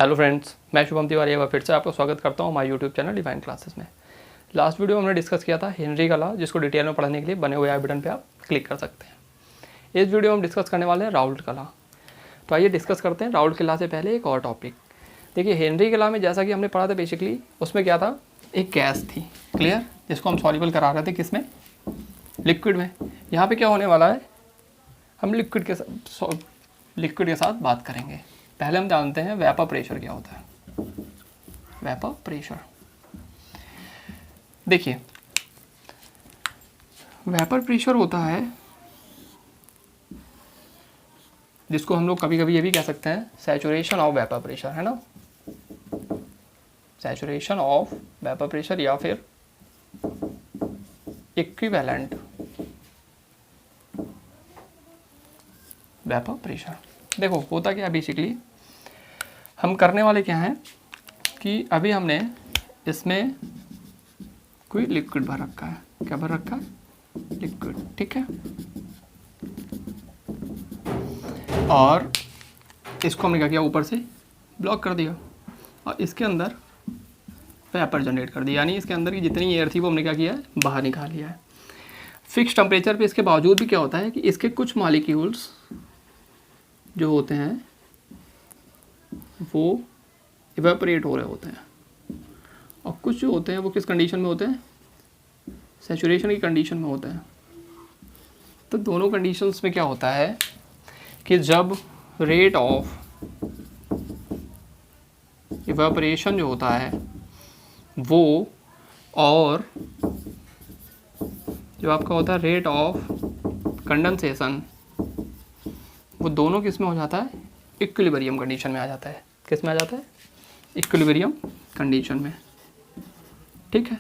Hello friends, मैं शुभम तिवारी एक बार फिर से आपका स्वागत करता हूँ हमारे यूट्यूब चैनल डिवाइन क्लासेस में। लास्ट वीडियो हमने डिस्कस किया था हेनरी का लॉ, जिसको डिटेल में पढ़ने के लिए बने हुए आई बटन पे आप क्लिक कर सकते हैं। इस वीडियो में हम डिस्कस करने वाले हैं राउल्ट का लॉ। तो आइए डिस्कस करते हैं राउल्ट के लॉ से पहले एक और टॉपिक। देखिए हेनरी के लॉ में जैसा कि हमने पढ़ा था बेसिकली उसमें क्या था, एक गैस थी, क्लियर, जिसको हम सॉल्युबल करा रहे थे किसमें, लिक्विड में। यहाँ पर क्या होने वाला है, हम लिक्विड के साथ बात करेंगे। पहले हम जानते हैं वेपर प्रेशर क्या होता है। वेपर प्रेशर, देखिए वेपर प्रेशर होता है जिसको हम लोग कभी कभी ये भी कह सकते हैं सैचुरेशन ऑफ वेपर प्रेशर, है ना, सैचुरेशन ऑफ वेपर प्रेशर या फिर इक्विवेलेंट वेपर प्रेशर। देखो होता क्या बेसिकली, हम करने वाले क्या हैं कि अभी हमने इसमें कोई लिक्विड भर रखा है। क्या भर रखा है? लिक्विड, ठीक है। और इसको हमने क्या किया, ऊपर से ब्लॉक कर दिया और इसके अंदर वेपर जनरेट कर दिया, यानी इसके अंदर की जितनी एयर थी वो हमने क्या किया है, बाहर निकाल लिया है। फिक्स टेम्परेचर पे इसके बावजूद भी क्या होता है कि इसके कुछ मॉलिक्यूल्स जो होते हैं वो इवेपोरेट हो रहे होते हैं और कुछ जो होते हैं वो किस कंडीशन में होते हैं, सैचुरेशन की कंडीशन में होते हैं। तो दोनों कंडीशंस में क्या होता है कि जब रेट ऑफ इवेपोरेशन जो होता है वो, और जो आपका होता है रेट ऑफ कंडेंसेशन, वो दोनों किस में हो जाता है, इक्विलिब्रियम कंडीशन में आ जाता है। किस में आ जाता है, इक्विलिब्रियम कंडीशन में, ठीक है।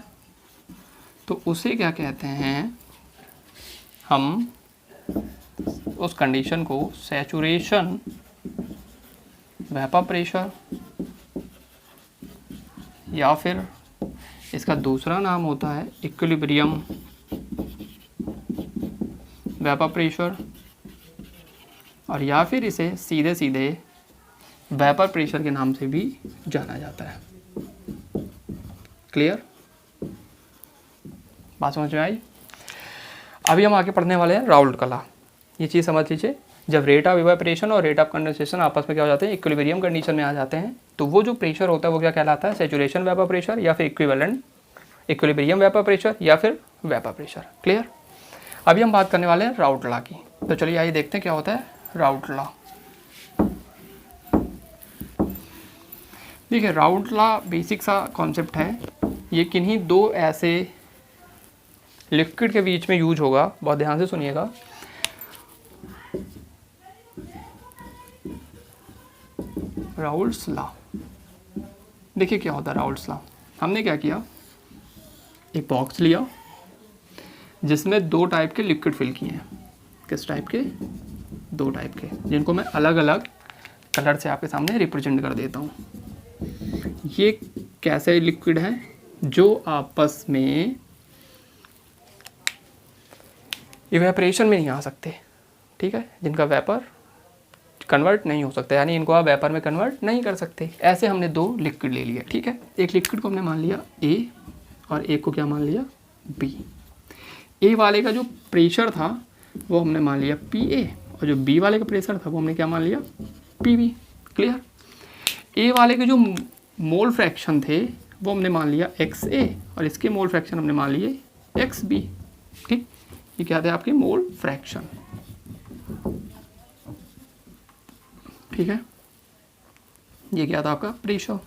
तो उसे क्या कहते हैं, हम उस कंडीशन को सैचुरेशन वेपर प्रेशर या फिर इसका दूसरा नाम होता है इक्विलिब्रियम वेपर प्रेशर, और या फिर इसे सीधे सीधे वेपर प्रेशर के नाम से भी जाना जाता है। क्लियर, बात समझ में आई? अभी हम आगे पढ़ने वाले हैं राउल्ट का लॉ। ये चीज़ समझ लीजिए, जब रेट ऑफ इवेपोरेशन और रेट ऑफ कंडेंसेशन आपस में क्या हो जाते हैं, इक्विलिब्रियम कंडीशन में आ जाते हैं, तो वो जो प्रेशर होता है वो क्या कहलाता है, सैचुरेशन वेपर प्रेशर या फिर इक्विवेलेंट इक्विलिब्रियम वेपर प्रेशर या फिर वेपर प्रेशर। क्लियर। अभी हम बात करने वाले हैं राउल्ट लॉ की। तो चलिए आइए देखते हैं क्या होता है राउल्ट लॉ। देखिए राउल्ट लॉ बेसिक सा कॉन्सेप्ट है। ये किन्हीं दो ऐसे लिक्विड के बीच में यूज होगा, बहुत ध्यान से सुनिएगा। राउल्ट्स लॉ, देखिए क्या होता है राउल्ट्स लॉ। हमने क्या किया, एक बॉक्स लिया जिसमें दो टाइप के लिक्विड फिल किए हैं। किस टाइप के? दो टाइप के, जिनको मैं अलग अलग कलर से आपके सामने रिप्रेजेंट कर देता हूँ। ये कैसे लिक्विड हैं, जो आपस में इवेपोरेशन में नहीं आ सकते, ठीक है, जिनका वेपर कन्वर्ट नहीं हो सकता, यानी इनको आप वेपर में कन्वर्ट नहीं कर सकते। ऐसे हमने दो लिक्विड ले लिया, ठीक है। एक लिक्विड को हमने मान लिया ए और एक को क्या मान लिया, बी। ए वाले का जो प्रेशर था वो हमने मान लिया पी ए, और जो बी वाले का प्रेशर था वो हमने क्या मान लिया, पी बी। क्लियर। ए वाले के जो मोल फ्रैक्शन थे वो हमने मान लिया एक्स ए, और इसके मोल फ्रैक्शन हमने मान लिए एक्स बी। ठीक, ये क्या थे आपके मोल फ्रैक्शन, ठीक है। ये क्या था आपका प्रेशर।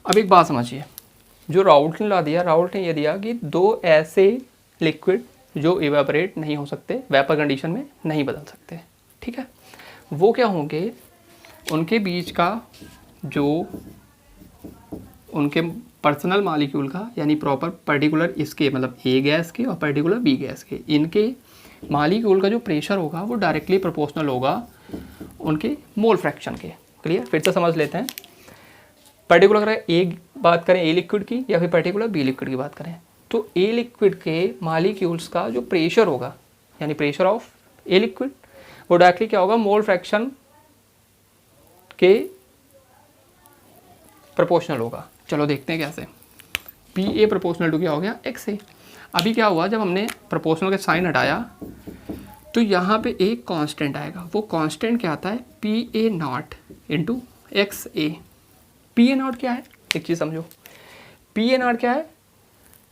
अब एक बात समझिए, जो राउल्ट ने ला दिया, राउल्ट ने ये दिया कि दो ऐसे लिक्विड जो इवेपोरेट नहीं हो सकते, वेपर कंडीशन में नहीं बदल सकते, ठीक है, वो क्या होंगे, उनके बीच का जो उनके पर्सनल मॉलिक्यूल का, यानी प्रॉपर पर्टिकुलर इसके मतलब ए गैस के और पर्टिकुलर बी गैस के, इनके मॉलिक्यूल का जो प्रेशर होगा वो डायरेक्टली प्रोपोर्शनल होगा उनके मोल फ्रैक्शन के। क्लियर। फिर से समझ लेते हैं, पर्टिकुलर अगर ए बात करें ए लिक्विड की या फिर पर्टिकुलर बी लिक्विड की बात करें, तो ए लिक्विड के मॉलिक्यूल्स का जो प्रेशर होगा, यानी प्रेशर ऑफ ए लिक्विड, वो डायरेक्टली क्या होगा, मोल फ्रैक्शन के प्रोपोर्शनल होगा। चलो देखते हैं कैसे। पी ए प्रोपोर्शनल टू क्या हो गया, एक्स ए। अभी क्या हुआ, जब हमने प्रोपोर्शनल का साइन हटाया तो यहाँ पे एक कांस्टेंट आएगा। वो कांस्टेंट क्या आता है, P A naught into X A. P A not क्या है, एक चीज़ समझो, पी ए नॉट क्या है,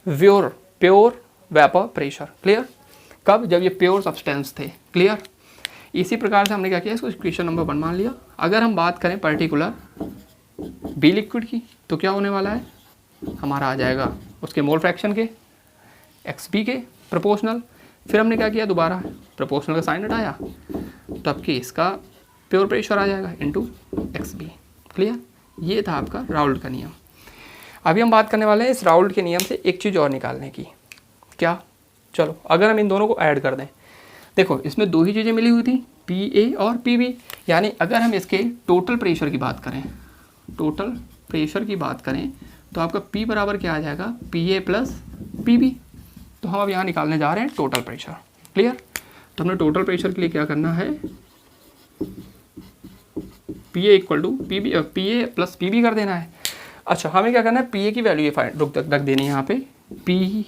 प्योर वेपर प्रेशर। क्लियर? कब, जब ये प्योर सब्सटेंस थे। क्लियर? इसी प्रकार से हमने क्या किया, इसको इक्वेशन नंबर 1 मान लिया। अगर हम बात करें पर्टिकुलर बी लिक्विड की तो क्या होने वाला है, हमारा आ जाएगा उसके मोल फ्रैक्शन के एक्स बी के प्रोपोर्शनल। फिर हमने क्या किया, दोबारा प्रोपोर्शनल का साइन हटाया तो आपकी इसका प्योर प्रेशर आ जाएगा इंटू एक्स बी। क्लियर? ये था आपका राउल्ट का नियम। अभी हम बात करने वाले हैं इस राउल्ट के नियम से एक चीज़ और निकालने की। क्या? चलो अगर हम इन दोनों को ऐड कर दें, देखो इसमें दो ही चीज़ें मिली हुई थी, पी ए और पी बी। यानी अगर हम इसके टोटल प्रेशर की बात करें, टोटल प्रेशर की बात करें तो आपका P बराबर क्या आ जाएगा, P A plus P B. तो हम अब यहाँ निकालने जा रहे हैं टोटल प्रेशर। क्लियर? तो हमने टोटल प्रेशर के लिए क्या करना है, P A equal to P A plus P B कर देना है। अच्छा, हमें क्या करना है, पी ए की वैल्यू ये फाइंड रख देनी है यहाँ पे, P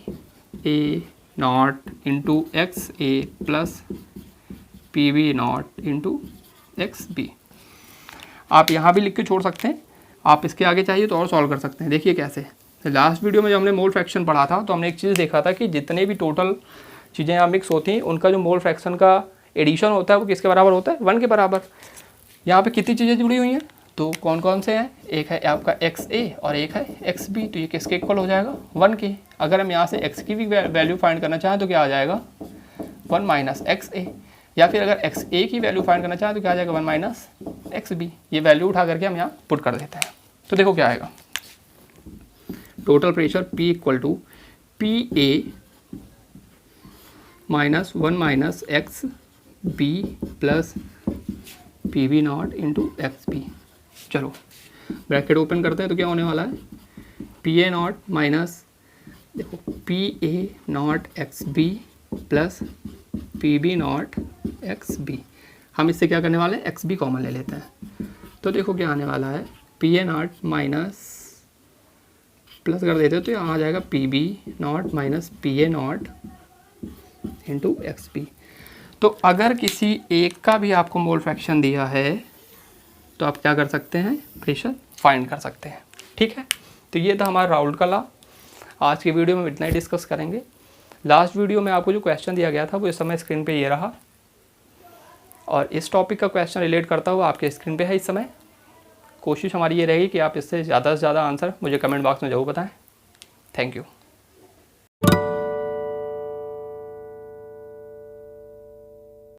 A naught into X A plus P B naught into X B. आप यहाँ भी लिख के छोड़ सकते हैं, आप इसके आगे चाहिए तो और सॉल्व कर सकते हैं। देखिए कैसे, लास्ट वीडियो में जब हमने मोल फ्रैक्शन पढ़ा था तो हमने एक चीज़ देखा था कि जितने भी टोटल चीज़ें यहाँ मिक्स होती हैं उनका जो मोल फ्रैक्शन का एडिशन होता है वो किसके बराबर होता है, 1 के बराबर। यहाँ पे कितनी चीज़ें जुड़ी हुई हैं, तो कौन कौन से हैं, एक है आपका एक्स ए और एक है एक्स बी। तो ये किसके इक्वल हो जाएगा, 1 के। अगर हम यहाँ से एक्स की भी वैल्यू फाइंड करना चाहें तो क्या आ जाएगा, 1 माइनस एक्स ए। या फिर अगर एक्स ए की वैल्यू फाइंड करना चाहें तो क्या आ जाएगा, 1 माइनस एक्स बी। ये वैल्यू उठा करके हम यहाँ पुट कर देते हैं। तो देखो क्या आएगा, total pressure P equal to P A minus 1 minus X B plus P B naught into X B. चलो ब्रैकेट ओपन करते हैं तो क्या होने वाला है, पी ए नॉट माइनस, देखो P A naught X B plus P B naught X B. हम इससे क्या करने वाले हैं, एक्स बी कॉमन ले लेते हैं। तो देखो क्या आने वाला है, P A naught minus plus कर देते हो तो यहाँ आ जाएगा P B naught minus P A naught into X B. तो अगर किसी एक का भी आपको मोल फ्रैक्शन दिया है तो आप क्या कर सकते हैं, प्रेशर फाइंड कर सकते हैं। ठीक है? तो ये था हमारा राउल्ट का लॉ। आज की वीडियो में इतना ही डिस्कस करेंगे। लास्ट वीडियो में आपको जो क्वेश्चन दिया गया था वो इस समय स्क्रीन पे ये रहा, और इस टॉपिक का क्वेश्चन रिलेट करता हुआ आपके स्क्रीन पे है इस समय। कोशिश हमारी ये रहेगी कि आप इससे ज़्यादा से ज़्यादा आंसर मुझे कमेंट बॉक्स में ज़रूर बताएं। Thank you.